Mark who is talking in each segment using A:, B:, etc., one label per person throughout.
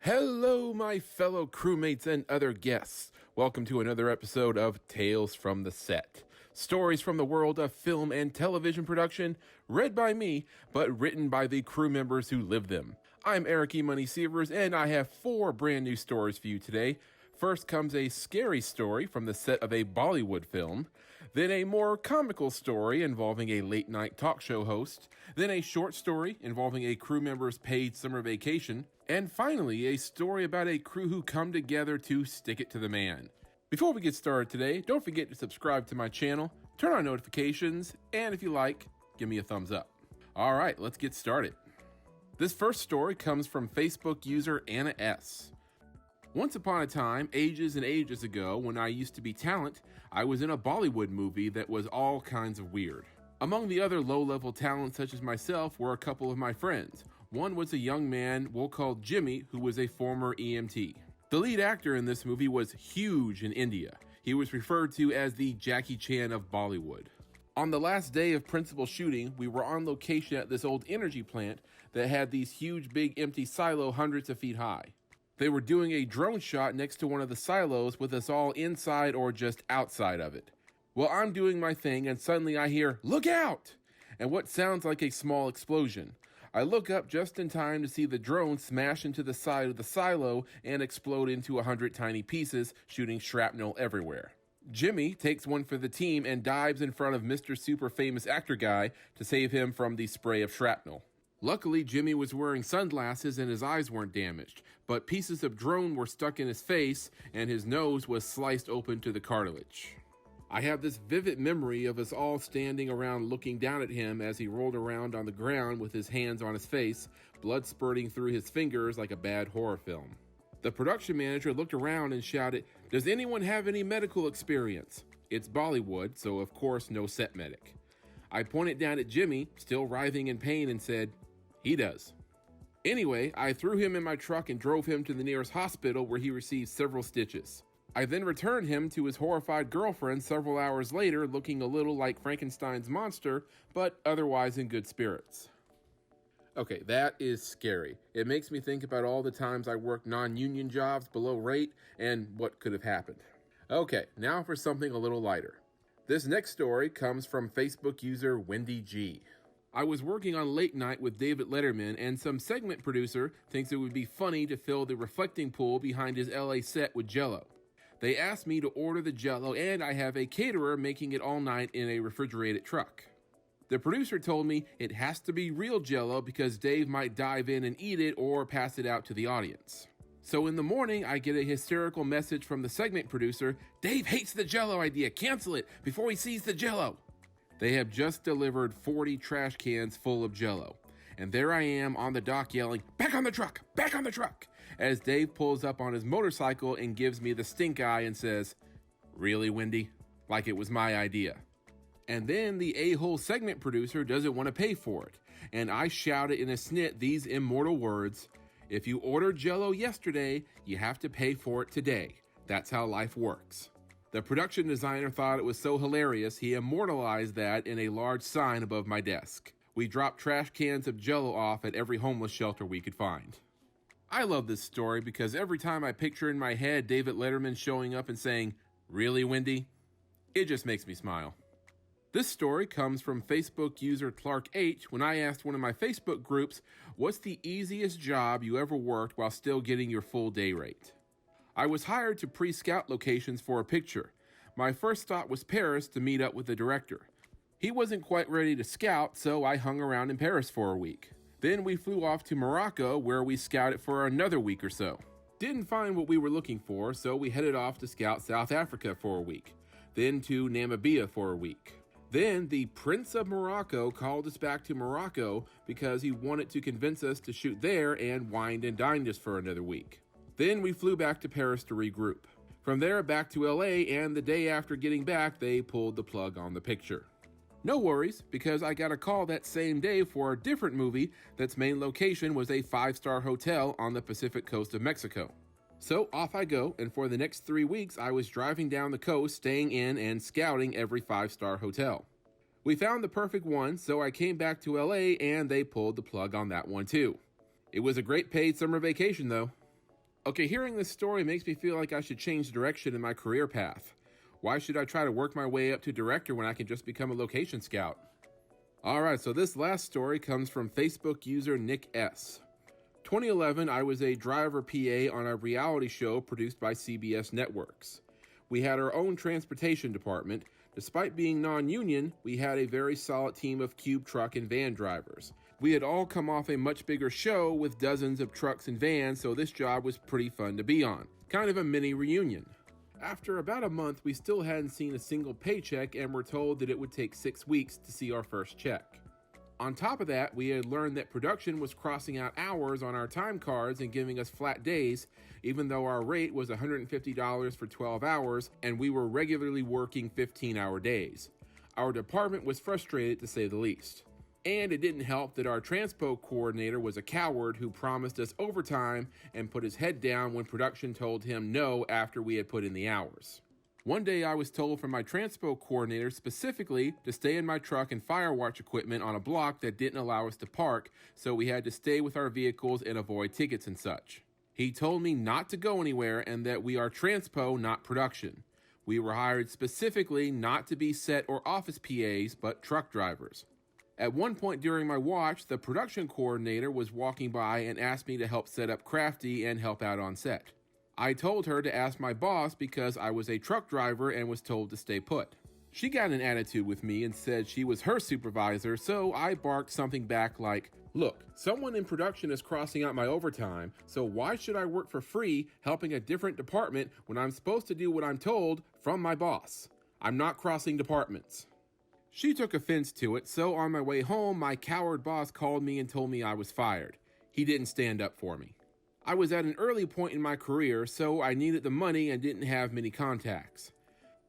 A: Hello, my fellow crewmates and other guests. Welcome to another episode of Tales from the Set. Stories from the world of film and television production, read by me, but written by the crew members who live them. I'm Eric E. Money Sievers, and I have 4 brand new stories for you today. First comes a scary story from the set of a Bollywood film, then a more comical story involving a late-night talk show host, then a short story involving a crew member's paid summer vacation, and finally a story about a crew who come together to stick it to the man. Before we get started today, don't forget to subscribe to my channel, turn on notifications, and if you like, give me a thumbs up. Alright, let's get started. This first story comes from Facebook user Anna S. Once upon a time, ages and ages ago, when I used to be talent, I was in a Bollywood movie that was all kinds of weird. Among the other low-level talents such as myself were a couple of my friends. One was a young man we'll call Jimmy, who was a former EMT. The lead actor in this movie was huge in India. He was referred to as the Jackie Chan of Bollywood. On the last day of principal shooting, we were on location at this old energy plant that had these huge big empty silos hundreds of feet high. They were doing a drone shot next to one of the silos with us all inside or just outside of it. Well, I'm doing my thing and suddenly I hear, "Look out!" and what sounds like a small explosion. I look up just in time to see the drone smash into the side of the silo and explode into 100 tiny pieces, shooting shrapnel everywhere. Jimmy takes one for the team and dives in front of Mr. Super Famous Actor Guy to save him from the spray of shrapnel. Luckily, Jimmy was wearing sunglasses and his eyes weren't damaged, but pieces of drone were stuck in his face and his nose was sliced open to the cartilage. I have this vivid memory of us all standing around looking down at him as he rolled around on the ground with his hands on his face, blood spurting through his fingers like a bad horror film. The production manager looked around and shouted, "Does anyone have any medical experience?" It's Bollywood, so of course no set medic. I pointed down at Jimmy, still writhing in pain, and said, "He does." Anyway, I threw him in my truck and drove him to the nearest hospital where he received several stitches. I then returned him to his horrified girlfriend several hours later, looking a little like Frankenstein's monster, but otherwise in good spirits. Okay, that is scary. It makes me think about all the times I worked non-union jobs below rate and what could have happened. Okay, now for something a little lighter. This next story comes from Facebook user Wendy G. I was working on Late Night with David Letterman, and some segment producer thinks it would be funny to fill the reflecting pool behind his LA set with Jell-O. They asked me to order the Jell-O, and I have a caterer making it all night in a refrigerated truck. The producer told me it has to be real Jell-O because Dave might dive in and eat it or pass it out to the audience. So in the morning, I get a hysterical message from the segment producer, "Dave hates the Jell-O idea, cancel it before he sees the Jell-O." They have just delivered 40 trash cans full of Jell-O. And there I am on the dock yelling, "Back on the truck! Back on the truck!" as Dave pulls up on his motorcycle and gives me the stink eye and says, "Really, Wendy?" Like it was my idea. And then the a-hole segment producer doesn't want to pay for it. And I shouted in a snit these immortal words, "If you ordered Jell-O yesterday, you have to pay for it today. That's how life works." The production designer thought it was so hilarious, he immortalized that in a large sign above my desk. We dropped trash cans of Jell-O off at every homeless shelter we could find. I love this story because every time I picture in my head David Letterman showing up and saying, "Really, Wendy?" it just makes me smile. This story comes from Facebook user Clark H. when I asked one of my Facebook groups, "What's the easiest job you ever worked while still getting your full day rate?" I was hired to pre-scout locations for a picture. My first stop was Paris to meet up with the director. He wasn't quite ready to scout, so I hung around in Paris for a week. Then we flew off to Morocco, where we scouted for another week or so. Didn't find what we were looking for, so we headed off to scout South Africa for a week. Then to Namibia for a week. Then the Prince of Morocco called us back to Morocco because he wanted to convince us to shoot there and wined and dined us for another week. Then we flew back to Paris to regroup. From there back to LA, and the day after getting back, they pulled the plug on the picture. No worries, because I got a call that same day for a different movie that's main location was a 5-star hotel on the Pacific coast of Mexico. So off I go, and for the next 3 weeks, I was driving down the coast, staying in and scouting every 5-star hotel. We found the perfect one, so I came back to LA and they pulled the plug on that one too. It was a great paid summer vacation though. Okay, hearing this story makes me feel like I should change direction in my career path. Why should I try to work my way up to director when I can just become a location scout? Alright, so this last story comes from Facebook user Nick S. 2011, I was a driver PA on a reality show produced by CBS Networks. We had our own transportation department. Despite being non-union, we had a very solid team of cube truck and van drivers. We had all come off a much bigger show with dozens of trucks and vans, so this job was pretty fun to be on. Kind of a mini reunion. After about a month, we still hadn't seen a single paycheck and were told that it would take 6 weeks to see our first check. On top of that, we had learned that production was crossing out hours on our time cards and giving us flat days, even though our rate was $150 for 12 hours and we were regularly working 15-hour days. Our department was frustrated, to say the least. And it didn't help that our transpo coordinator was a coward who promised us overtime and put his head down when production told him no after we had put in the hours. One day I was told from my transpo coordinator specifically to stay in my truck and fire watch equipment on a block that didn't allow us to park, so we had to stay with our vehicles and avoid tickets and such. He told me not to go anywhere and that we are transpo, not production. We were hired specifically not to be set or office PAs, but truck drivers. At one point during my watch, the production coordinator was walking by and asked me to help set up Crafty and help out on set. I told her to ask my boss because I was a truck driver and was told to stay put. She got an attitude with me and said she was her supervisor, so I barked something back like, "Look, someone in production is crossing out my overtime, so why should I work for free helping a different department when I'm supposed to do what I'm told from my boss? I'm not crossing departments." She took offense to it, so on my way home, my coward boss called me and told me I was fired. He didn't stand up for me. I was at an early point in my career, so I needed the money and didn't have many contacts.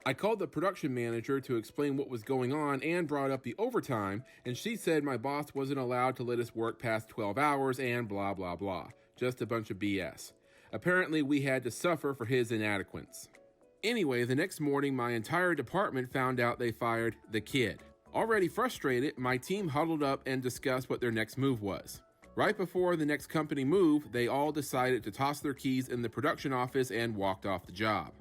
A: I called the production manager to explain what was going on and brought up the overtime, and she said my boss wasn't allowed to let us work past 12 hours and blah blah blah. Just a bunch of BS. Apparently we had to suffer for his inadequacy. Anyway, the next morning my entire department found out they fired the kid. Already frustrated, my team huddled up and discussed what their next move was. Right before the next company move, they all decided to toss their keys in the production office and walked off the job.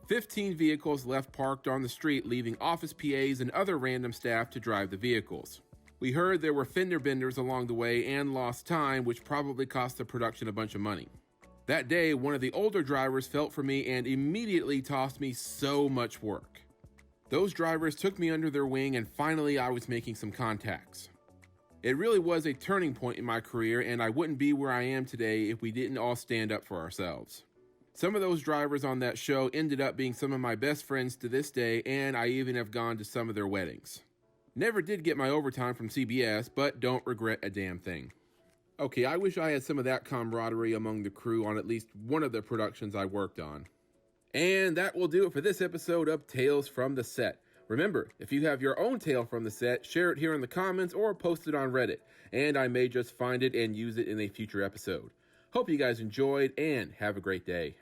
A: 15 vehicles left parked on the street, leaving office PAs and other random staff to drive the vehicles. We heard there were fender benders along the way and lost time, which probably cost the production a bunch of money. That day, one of the older drivers felt for me and immediately tossed me so much work. Those drivers took me under their wing and finally I was making some contacts. It really was a turning point in my career, and I wouldn't be where I am today if we didn't all stand up for ourselves. Some of those drivers on that show ended up being some of my best friends to this day, and I even have gone to some of their weddings. Never did get my overtime from CBS, but don't regret a damn thing. Okay, I wish I had some of that camaraderie among the crew on at least one of the productions I worked on. And that will do it for this episode of Tales from the Set. Remember, if you have your own tale from the set, share it here in the comments or post it on Reddit, and I may just find it and use it in a future episode. Hope you guys enjoyed, and have a great day.